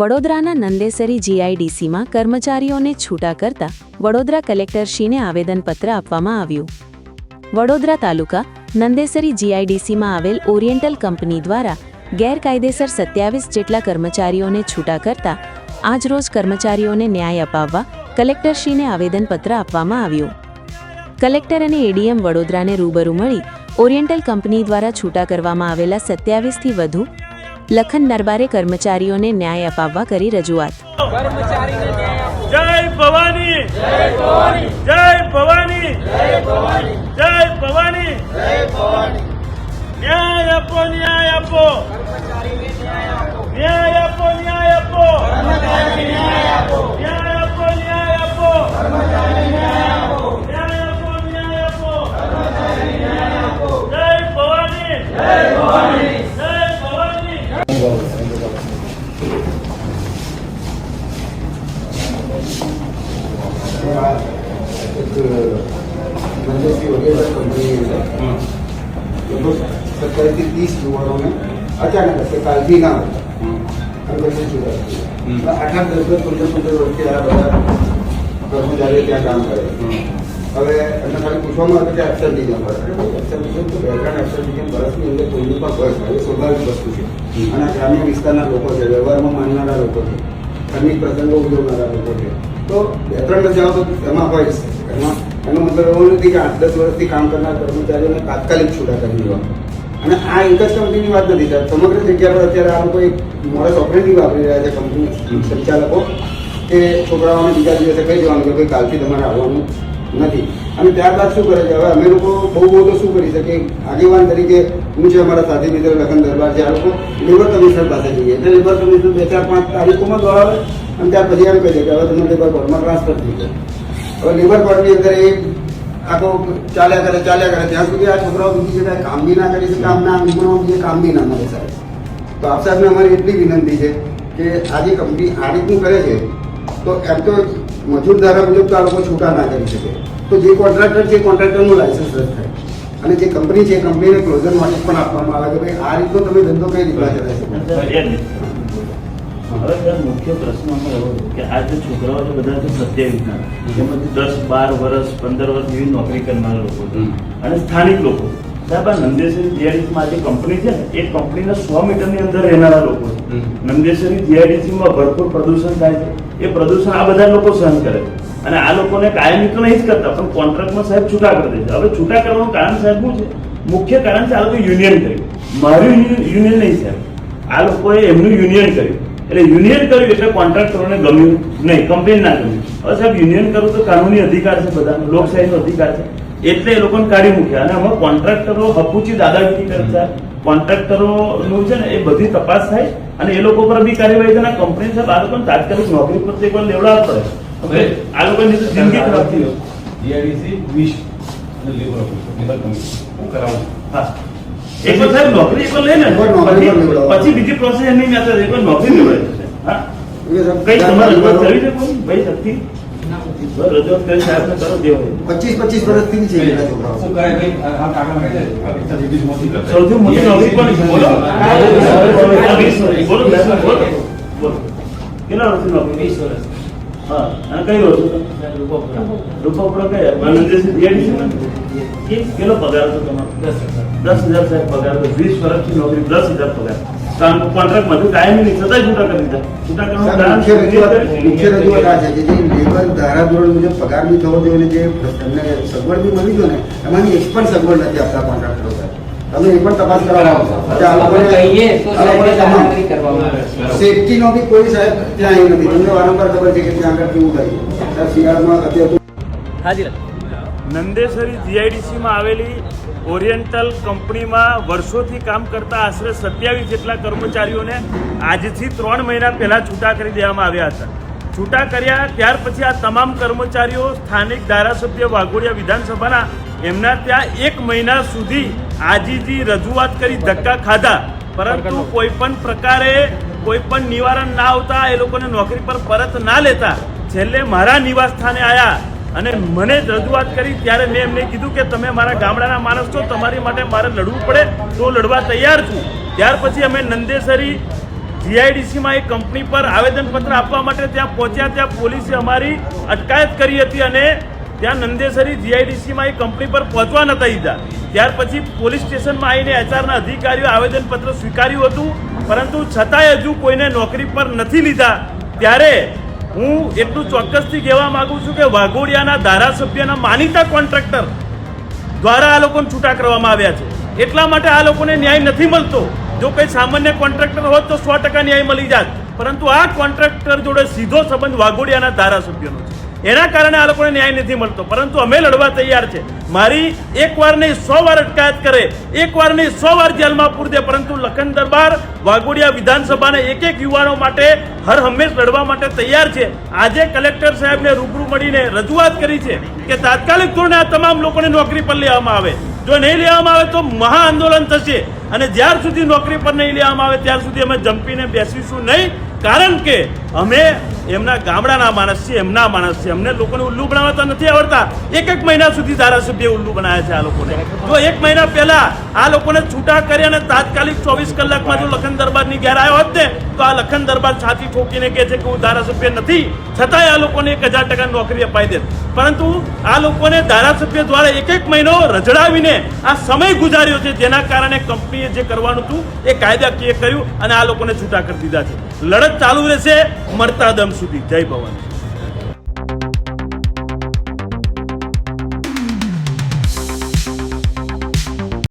વડોદરાના નંદેસરી જીઆઈડીસીમાં કર્મચારીઓને છૂટા કરતા વડોદરા કલેક્ટરશ્રીને આવેદનપત્ર આપવામાં આવ્યું. વડોદરા તાલુકા નંદેસરી જીઆઈડીસીમાં આવેલ ઓરિએન્ટલ કંપની દ્વારા ગેરકાયદેસર 27 જેટલા કર્મચારીઓને છૂટા કરતા આજરોજ કર્મચારીઓને ન્યાય અપાવવા કલેક્ટરશ્રીને આવેદનપત્ર આપવામાં આવ્યું. કલેક્ટર અને એડીએમ વડોદરાને રૂબરૂ મળી ઓરિએન્ટલ કંપની દ્વારા છૂટા કરવામાં આવેલા 27થી વધુ લખન નરબારે કર્મચારીઓને ન્યાય અપાવવા કરી રજૂઆત. જય ભવાની, જય ભવાની, જય ભવાની, જય ભવાની, જય ભવાની, જય ભવાની. ન્યાય આપો, ન્યાય આપો, ન્યાય આપો, ન્યાય આપો, ન્યાય આપો, ન્યાય આપો, ન્યાય આપો, ન્યાય આપો, ન્યાય આપો, ન્યાય આપો. જય ભવાની, જય ભવાની, જય ભવાની. लगभग 27 થી 30 युवाओं ने अचानक से कालથી ના કર્મચારી છૂટા 8-10 વર્ષથી આ બધા કર્મચારીઓ ત્યાં કામ કરે. હવે એમને ખાલી પૂછવામાં આવે કે એબ્સેન્ટિઝમ ભરે. એબ્સેન્ટિઝમ તો બેકગ્રાઉન્ડ એબ્સેન્ટિઝમ વર્ષની અંદર કોઈની પણ ભર એ સ્વાભાવિક વસ્તુ છે. અને ગ્રામ્ય વિસ્તારના લોકો છે, વ્યવહારમાં માનનારા લોકો છે, ધાર્મિક પ્રસંગો ઉજવનારા લોકો છે. તો 2-3 રજાઓ તો એમાં હોય છે. એનો મતલબ એવો નથી કે 8-10 વર્ષથી કામ કરનાર કર્મચારીઓને તાત્કાલિક છૂટા કરી દેવા. અને આ એક જ કંપનીની વાત નથી સાહેબ, સમગ્ર જગ્યા પર અત્યારે આ લોકો એક મોડસ ઓપરેટિવ વાપરી રહ્યા છે કંપની સંચાલકો, કે છોકરાઓને બીજા દિવસે કહી દેવાનું કે ભાઈ કાલથી તમારે આવવાનું નથી. અને ત્યારબાદ શું કરે છે, હવે અમે લોકો બહુ તો શું કરી શકીએ, આગેવાન તરીકે હું છે, અમારા સાથી મિત્ર લખન દરબાર છે, આ લોકો લેબર કમિશનર પાસે જઈએ એટલે લેબર કમિશનર 2-4-5 તારીખોમાં દોડાવે અને ત્યાર પછી એમ કહી દે કે હવે તમે લેબર કોર્ટમાં ટ્રાન્સફર થઈ જાય. હવે લેબર કોર્ટની અંદર એ આખો ચાલ્યા કરે ત્યાં સુધી આ છોકરાઓ બીજી જગ્યાએ કામ બી ના કરી શકે, આમના નિમણો બીજે કામ બી ના મળે સાહેબ. તો આપ સાહેબને અમારી એટલી વિનંતી છે કે આ જે કંપની આ રીતનું કરે છે તો એમ તો મજૂર ધારા મુજબ તો આ લોકો છૂટા ના કરી શકે. તો જે કોન્ટ્રાક્ટર છે કોન્ટ્રાક્ટરનું લાયસન્સ રદ થાય અને જે કંપની છે કંપનીને ક્લોઝર નોટિસ પણ આપવામાં આવે કે ભાઈ આ રીતનો તમે ધંધો કઈ રીતના ચલાવી શકો. હવે મુખ્ય પ્રશ્ન એવો કે આ જે છોકરાઓ છે બધા 27ના, જેમાંથી 10-12 વર્ષ 15 વર્ષ જેવી નોકરી કરનારા લોકો છે અને સ્થાનિક લોકો. સાહેબ આ નંદેસરી જીઆઈડીસીમાં જે કંપની છે ને એ કંપનીના 100 મીટરની અંદર રહેનારા લોકો છે. નંદેસરી જીઆઈડીસીમાં ભરપૂર પ્રદૂષણ થાય છે. એ પ્રદૂષણ આ બધા લોકો સહન કરે છે અને આ લોકોને કાયમી તો નહીં જ કરતા પણ કોન્ટ્રાક્ટમાં સાહેબ છૂટા કરી દે છે. હવે છૂટા કરવાનું કારણ સાહેબ શું છે? મુખ્ય કારણ છે આ લોકો યુનિયન કર્યું. મારું યુનિયન નહીં સાહેબ, આ લોકોએ એમનું યુનિયન કર્યું. એટલે યુનિયન કર્યું એટલે કોન્ટ્રાક્ટરોને ગમ્યું નહીં, કંપની ના ગમ્યું. હવે સાહેબ યુનિયન કરવું તો કાનૂની અધિકાર છે, બધાનો લોકશાહીનો અધિકાર છે, એટલે એ લોકોને કાઢી મૂક્યા. અને હવે કોન્ટ્રાક્ટરો હપુચી દાદાગીરી કરતા, કોન્ટ્રાક્ટરોનું છે ને એ બધી તપાસ થાય અને એ લોકો પર બી કાર્યવાહી થાય. કંપની સાહેબ આ લોકોને તાત્કાલિક નોકરી પર એકવાર લેવડાવવા પડે. આ લોકોની જિંદગી ખરાબ થઈ ગઈ. જીઆઈડીસી 20 અને લેબર કમિશન હું કરાવું. હા, એકવાર સાહેબ નોકરી એકવાર લઈ લે પછી બીજી પ્રોસેસ એની મેથડ એકવાર નોકરી લેવડાવી. હા, કઈ તમારે રજૂઆત કરવી છે કોઈ ભાઈ શક્તિ રજૂઆત કરી સાહેબને કરો દેવાય. 25 વર્ષથી છે એના છોકરાઓ. શું કરે ભાઈ આ કાકા કહે છે સૌથી મોટી નોકરી પણ છે. બોલો બોલો બોલો કેટલા વર્ષની નોકરી? 20 વર્ષ. હા, અને કઈ વર્ષ? રૂપા કયા નંદેસરી જીઆઈડીસી કેટલો પગાર હતો તમારો? 10,000 સાહેબ પગાર હતો. 20 વર્ષથી નોકરી, 10,000 પગાર. કોન્ટ્રાક્ટ માંથી કાયમી નહીં, છતાંય છૂટા કરી દીધા. છૂટા કરવાનું મુખ્ય રજૂઆત આ છે કે જે લેબર ધારાધોરણ મુજબ પગાર બી થવો જોઈએ, જે એમને સગવડ બી મળી જોઈએ ને એમાંની એક પણ સગવડ નથી આપતા કોન્ટ્રાક્ટરો સાહેબ. તમે એ પણ તપાસ કરાવો. સેફટીનો બી કોઈ સાહેબ ત્યાં આવી નથી. તમને વારંવાર ખબર છે કે ત્યાં આગળ કેવું થાય શિયાળામાં અત્યારે. નંદેસરી જીઆઈડીસીમાં આવેલી ઓરિએન્ટલ કંપનીમાં વર્ષોથી કામ કરતા આશરે 27 જેટલા કર્મચારીઓને આજથી 3 મહિના પહેલાં છૂટા કરી દેવામાં આવ્યા હતા. છૂટા કર્યા ત્યાર પછી આ તમામ કર્મચારીઓ સ્થાનિક ધારાસભ્ય વાઘોડિયા વિધાનસભાના એમના ત્યાં 1 મહિના સુધી આજીજી રજૂઆત કરી ધક્કા ખાધા, પરંતુ કોઈ પણ પ્રકારે કોઈ પણ નિવારણ ના આવતા, એ લોકોને નોકરી પર પરત ના લેતા છેલ્લે મારા નિવાસ સ્થાને આવ્યા અને મને રજૂઆત કરી. ત્યારે મેં એમને કીધું કે તમે મારા ગામડાના માણસ છો, તમારી માટે મારે લડવું પડે તો લડવા તૈયાર છું. ત્યાર પછી અમે નંદેસરી જીઆઈડીસીમાં એક કંપની પર આવેદનપત્ર આપવા માટે ત્યાં પહોંચ્યા. ત્યાં પોલીસે અમારી અટકાયત કરી હતી અને ત્યાં નંદેસરી જીઆઈડીસીમાં એ કંપની પર પહોંચવા નતા દીધા. ત્યાર પછી પોલીસ સ્ટેશનમાં આવીને એચઆરના અધિકારીઓ આવેદનપત્ર સ્વીકાર્યું હતું, પરંતુ છતાંય હજુ કોઈને નોકરી પર નથી લીધા. ત્યારે હું એટલું ચોક્કસથી કહેવા માંગુ છું કે વાઘોડિયાના ધારાસભ્યના માનીતા કોન્ટ્રાક્ટર દ્વારા આ લોકોને છૂટા કરવામાં આવ્યા છે. એટલા માટે આ લોકોને ન્યાય નથી મળતો. જો કંઈ સામાન્ય કોન્ટ્રાક્ટર હોત તો 100% ન્યાય મળી જાત, પરંતુ આ કોન્ટ્રાક્ટર જોડે સીધો સંબંધ વાઘોડિયાના ધારાસભ્યનો છે. એના કારણે આ લોકોને ન્યાય નથી મળતો, પરંતુ અમે લડવા તૈયાર છે. મારી એક વાર નહીં 100 વાર અટકાયત કરે, એક વાર નહીં 100 વાર જેલમાં પૂર દે, પરંતુ લખન દરબાર વાઘોડિયા વિધાનસભાને એક યુવાનો માટે હર હંમેશ લડવા માટે તૈયાર છે. આજે કલેક્ટર સાહેબને રૂબરૂ મળીને રજૂઆત કરી છે કે તાત્કાલિક ધોરણે આ તમામ લોકોને નોકરી પર લેવામાં આવે. જો નહીં લેવામાં આવે તો મહા આંદોલન થશે, અને જ્યાર સુધી નોકરી પર નહીં લેવામાં આવે ત્યાર સુધી અમે જંપીને બેસીશું નહીં. કારણ કે અમે એમના ગામડાના માણસ છીએ, એમના માણસ છે. અમને લોકોને ઉલ્લુ બનાવતા નથી આવડતા. એક મહિના સુધી ધારાસભ્ય ઉલ્લુ બનાવ્યા છે આ લોકોને. જો 1 મહિના પહેલા આ લોકોને છૂટા કરી અને તાત્કાલિક 24 કલાકમાં જો લખન દરબારની ઘેર આવ્યો હોત ને તો આ લખન દરબાર છાતી ઠોકીને કહે છે કે હું ધારાસભ્ય નથી, છતાંય આ લોકોને 1000% નોકરી અપાઈ દે. પરંતુ આ લોકોને ધારાસભ્ય દ્વારા 1 મહિનો રજડાવીને આ સમય ગુજાર્યો છે, જેના કારણે કંપનીએ જે કરવાનું હતું એ કાયદાકીય કર્યું અને આ લોકોને છૂટા કરી દીધા છે. લડત ચાલુ રહેશે મરતા દમ સુધી. જય ભવાની.